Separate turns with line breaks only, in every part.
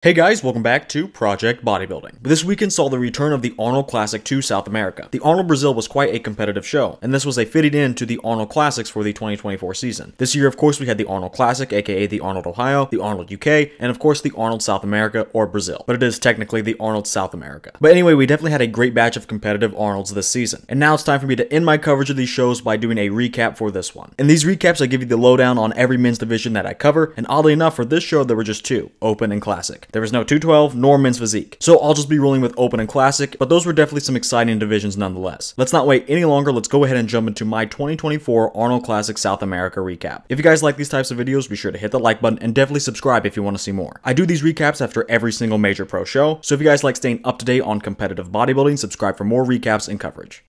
Hey guys, welcome back to Project Bodybuilding. This weekend saw the return of the Arnold Classic to South America. The Arnold Brazil was quite a competitive show, and this was a fitting in to the Arnold Classics for the 2024 season. This year, of course, we had the Arnold Classic, aka the Arnold Ohio, the Arnold UK, and of course the Arnold South America, or Brazil. But it is technically the Arnold South America. But anyway, we definitely had a great batch of competitive Arnolds this season. And now it's time for me to end my coverage of these shows by doing a recap for this one. In these recaps, I give you the lowdown on every men's division that I cover, and oddly enough, for this show, there were just two, Open and Classic. There was no 212, nor men's physique. So I'll just be rolling with Open and Classic, but those were definitely some exciting divisions nonetheless. Let's not wait any longer, let's go ahead and jump into my 2024 Arnold Classic South America recap. If you guys like these types of videos, be sure to hit the like button and definitely subscribe if you want to see more. I do these recaps after every single major pro show, so if you guys like staying up to date on competitive bodybuilding, subscribe for more recaps and coverage.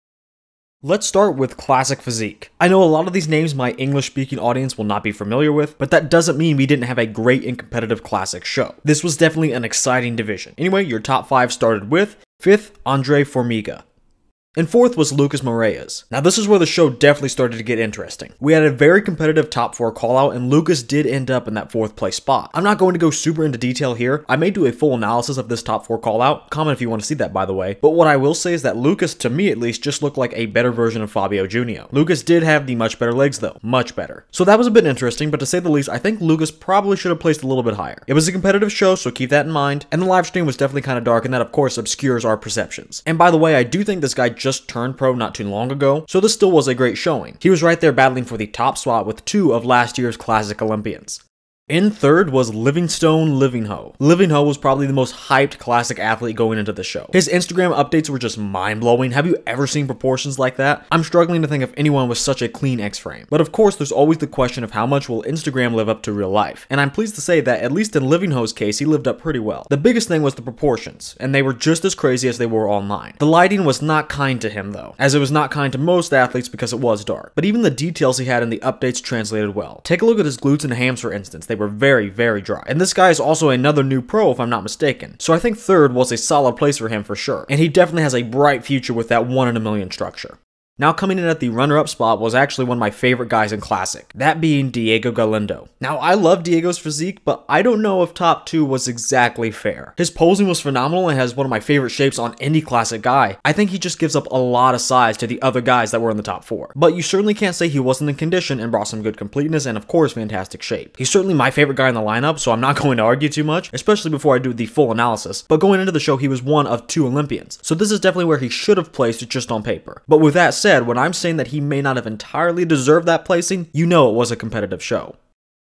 Let's start with Classic Physique. I know a lot of these names my English-speaking audience will not be familiar with, but that doesn't mean we didn't have a great and competitive Classic show. This was definitely an exciting division. Anyway, your top 5 started with 5th, Andre Formiga. And 4th was Lucas Moraes. Now this is where the show definitely started to get interesting. We had a very competitive top 4 callout, and Lucas did end up in that 4th place spot. I'm not going to go super into detail here. I may do a full analysis of this top 4 callout. Comment if you want to see that, by the way. But what I will say is that Lucas, to me at least, just looked like a better version of Fabio Junio. Lucas did have the much better legs though. Much better. So that was a bit interesting, but to say the least, I think Lucas probably should have placed a little bit higher. It was a competitive show, so keep that in mind. And the live stream was definitely kind of dark, and that of course obscures our perceptions. And by the way, I do think this guy just turned pro not too long ago, so this still was a great showing. He was right there battling for the top spot with 2 of last year's Classic Olympians. In 3rd was Livingstone Livingho. Livingho was probably the most hyped Classic athlete going into the show. His Instagram updates were just mind-blowing. Have you ever seen proportions like that? I'm struggling to think of anyone with such a clean X-frame. But of course, there's always the question of how much will Instagram live up to real life. And I'm pleased to say that at least in Livingho's case, he lived up pretty well. The biggest thing was the proportions, and they were just as crazy as they were online. The lighting was not kind to him though, as it was not kind to most athletes because it was dark. But even the details he had in the updates translated well. Take a look at his glutes and hams, for instance. They were very, very dry. And this guy is also another new pro if I'm not mistaken. So I think 3rd was a solid place for him for sure. And he definitely has a bright future with that 1 in a million structure. Now coming in at the runner-up spot was actually one of my favorite guys in Classic, that being Diego Galindo. Now I love Diego's physique, but I don't know if top 2 was exactly fair. His posing was phenomenal and has one of my favorite shapes on any Classic guy. I think he just gives up a lot of size to the other guys that were in the top 4. But you certainly can't say he wasn't in condition and brought some good completeness and of course fantastic shape. He's certainly my favorite guy in the lineup, so I'm not going to argue too much, especially before I do the full analysis. But going into the show, he was one of 2 Olympians, so this is definitely where he should have placed just on paper. But with that said, when I'm saying that he may not have entirely deserved that placing, you know it was a competitive show.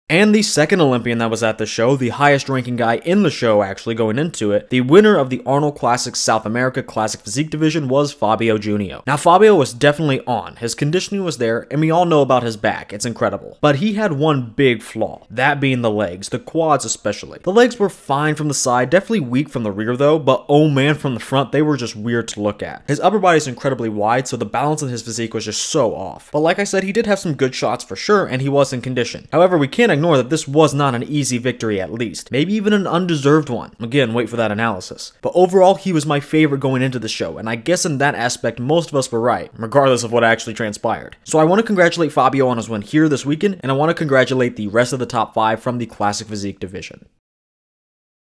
And the second Olympian that was at the show, the highest ranking guy in the show actually going into it, the winner of the Arnold Classic South America Classic Physique division was Fabio Junio. Now Fabio was definitely on, his conditioning was there, and we all know about his back, it's incredible. But he had one big flaw, that being the legs, the quads especially. The legs were fine from the side, definitely weak from the rear though, but oh man, from the front they were just weird to look at. His upper body is incredibly wide, so the balance in his physique was just so off. But like I said, he did have some good shots for sure, and he was in condition. However, we can't ignore that this was not an easy victory at least, maybe even an undeserved one. Again, wait for that analysis. But overall, he was my favorite going into the show, and I guess in that aspect most of us were right, regardless of what actually transpired. So I want to congratulate Fabio on his win here this weekend, and I want to congratulate the rest of the top 5 from the Classic Physique division.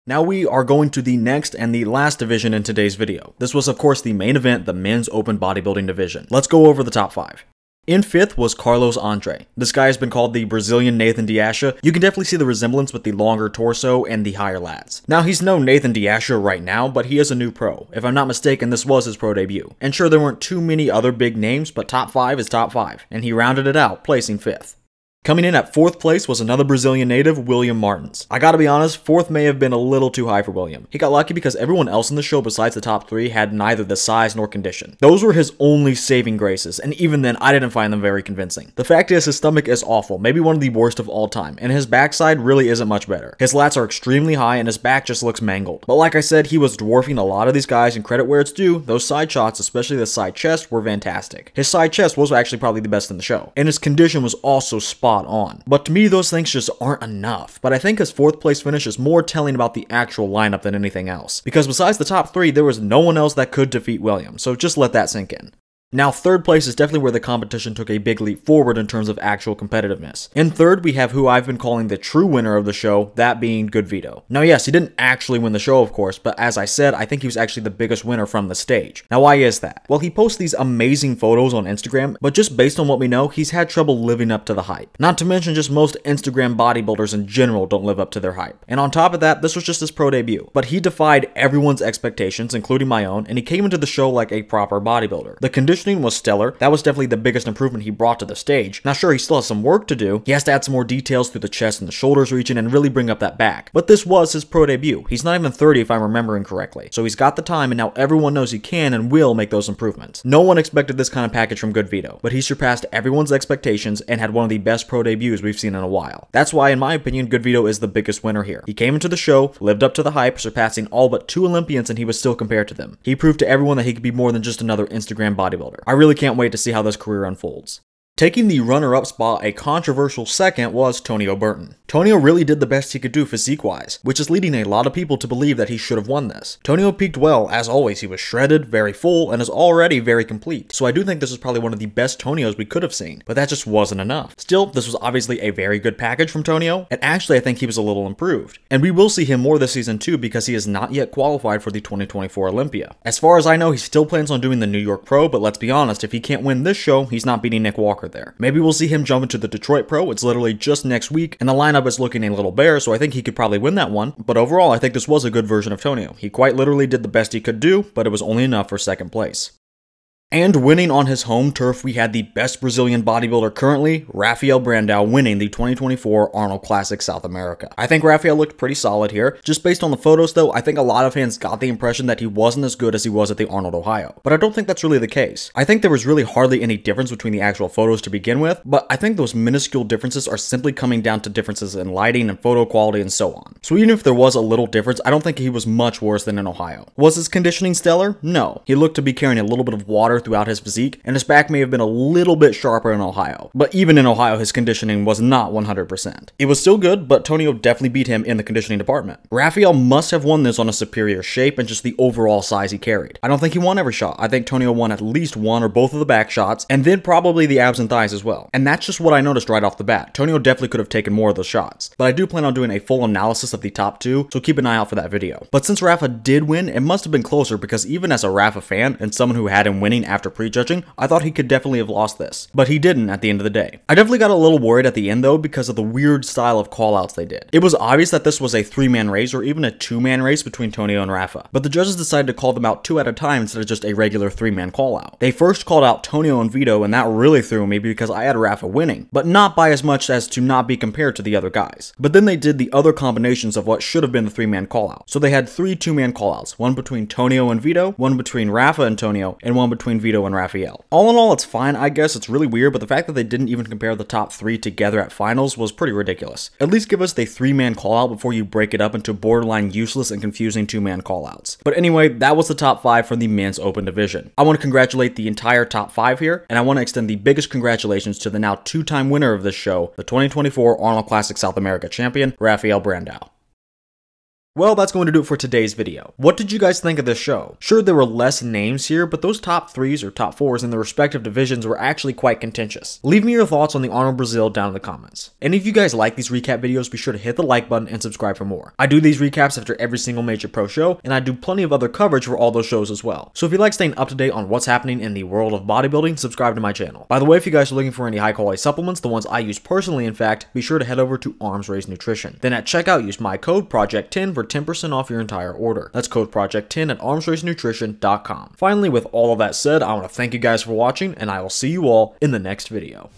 Now we are going to the next and the last division in today's video. This was of course the main event, the men's open bodybuilding division. Let's go over the top 5. In 5th was Carlos Andre. This guy has been called the Brazilian Nathan Diasha. You can definitely see the resemblance with the longer torso and the higher lats. Now he's no Nathan Diasha right now, but he is a new pro. If I'm not mistaken, this was his pro debut. And sure, there weren't too many other big names, but top 5 is top 5. And he rounded it out, placing 5th. Coming in at 4th place was another Brazilian native, William Martins. I gotta be honest, 4th may have been a little too high for William. He got lucky because everyone else in the show besides the top 3 had neither the size nor condition. Those were his only saving graces, and even then I didn't find them very convincing. The fact is, his stomach is awful, maybe one of the worst of all time, and his backside really isn't much better. His lats are extremely high and his back just looks mangled. But like I said, he was dwarfing a lot of these guys, and credit where it's due, those side shots, especially the side chest, were fantastic. His side chest was actually probably the best in the show, and his condition was also spot on. But to me, those things just aren't enough. But I think his 4th place finish is more telling about the actual lineup than anything else. Because besides the top 3, there was no one else that could defeat William, so just let that sink in. Now, third place is definitely where the competition took a big leap forward in terms of actual competitiveness. In third, we have who I've been calling the true winner of the show, that being Good Vito. Now, yes, he didn't actually win the show, of course, but as I said, I think he was actually the biggest winner from the stage. Now, why is that? Well, he posts these amazing photos on Instagram, but just based on what we know, he's had trouble living up to the hype. Not to mention just most Instagram bodybuilders in general don't live up to their hype. And on top of that, this was just his pro debut. But he defied everyone's expectations, including my own, and he came into the show like a proper bodybuilder. The conditioning was stellar. That was definitely the biggest improvement he brought to the stage. Now sure, he still has some work to do. He has to add some more details through the chest and the shoulders region and really bring up that back. But this was his pro debut. He's not even 30 if I'm remembering correctly. So he's got the time and now everyone knows he can and will make those improvements. No one expected this kind of package from Good Vito, but he surpassed everyone's expectations and had one of the best pro debuts we've seen in a while. That's why in my opinion, Good Vito is the biggest winner here. He came into the show, lived up to the hype, surpassing all but 2 Olympians and he was still compared to them. He proved to everyone that he could be more than just another Instagram bodybuilder. I really can't wait to see how this career unfolds. Taking the runner-up spot, a controversial second, was Tonio Burton. Tonio really did the best he could do physique-wise, which is leading a lot of people to believe that he should have won this. Tonio peaked well, as always. He was shredded, very full, and is already very complete. So I do think this is probably one of the best Tonios we could have seen, but that just wasn't enough. Still, this was obviously a very good package from Tonio, and actually I think he was a little improved. And we will see him more this season too because he is not yet qualified for the 2024 Olympia. As far as I know, he still plans on doing the New York Pro, but let's be honest, if he can't win this show, he's not beating Nick Walker there. Maybe we'll see him jump into the Detroit Pro. It's literally just next week, and the lineup is looking a little bare, so I think he could probably win that one. But overall, I think this was a good version of Tonio. He quite literally did the best he could do, but it was only enough for second place. And winning on his home turf, we had the best Brazilian bodybuilder currently, Rafael Brandao, winning the 2024 Arnold Classic South America. I think Rafael looked pretty solid here. Just based on the photos though, I think a lot of fans got the impression that he wasn't as good as he was at the Arnold Ohio. But I don't think that's really the case. I think there was really hardly any difference between the actual photos to begin with, but I think those minuscule differences are simply coming down to differences in lighting and photo quality and so on. So even if there was a little difference, I don't think he was much worse than in Ohio. Was his conditioning stellar? No. He looked to be carrying a little bit of water throughout his physique, and his back may have been a little bit sharper in Ohio. But even in Ohio, his conditioning was not 100%. It was still good, but Tonio definitely beat him in the conditioning department. Rafael must have won this on a superior shape and just the overall size he carried. I don't think he won every shot. I think Tonio won at least one or both of the back shots, and then probably the abs and thighs as well. And that's just what I noticed right off the bat. Tonio definitely could have taken more of those shots. But I do plan on doing a full analysis of the top 2, so keep an eye out for that video. But since Rafa did win, it must have been closer because even as a Rafa fan and someone who had him winning after prejudging, I thought he could definitely have lost this. But he didn't at the end of the day. I definitely got a little worried at the end though because of the weird style of callouts they did. It was obvious that this was a 3-man race or even a 2-man race between Tonio and Rafa. But the judges decided to call them out 2 at a time instead of just a regular 3-man callout. They first called out Tonio and Vito, and that really threw me because I had Rafa winning, but not by as much as to not be compared to the other guys. But then they did the other combinations of what should have been the 3-man callout. So they had 3 2-man callouts, one between Tonio and Vito, one between Rafa and Tonio, and one between Vito and Rafael. All in all, it's fine, I guess. It's really weird, but the fact that they didn't even compare the top 3 together at finals was pretty ridiculous. At least give us the 3-man callout before you break it up into borderline useless and confusing 2-man callouts. But anyway, that was the top 5 for the men's open division. I want to congratulate the entire top 5 here, and I want to extend the biggest congratulations to the now 2-time winner of this show, the 2024 Arnold Classic South America champion, Rafael Brandao. Well, that's going to do it for today's video. What did you guys think of this show? Sure, there were less names here, but those top 3s or top 4s in the respective divisions were actually quite contentious. Leave me your thoughts on the Arnold Brazil down in the comments. And if you guys like these recap videos, be sure to hit the like button and subscribe for more. I do these recaps after every single major pro show, and I do plenty of other coverage for all those shows as well. So if you like staying up to date on what's happening in the world of bodybuilding, subscribe to my channel. By the way, if you guys are looking for any high quality supplements, the ones I use personally in fact, be sure to head over to Arms Race Nutrition. Then at checkout, use my code PROJECT10 for 10% off your entire order. That's code PROJECT10 at armsracenutrition.com. Finally, with all of that said, I want to thank you guys for watching, and I will see you all in the next video.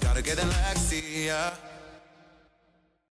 Gotta get that Lexi, yeah.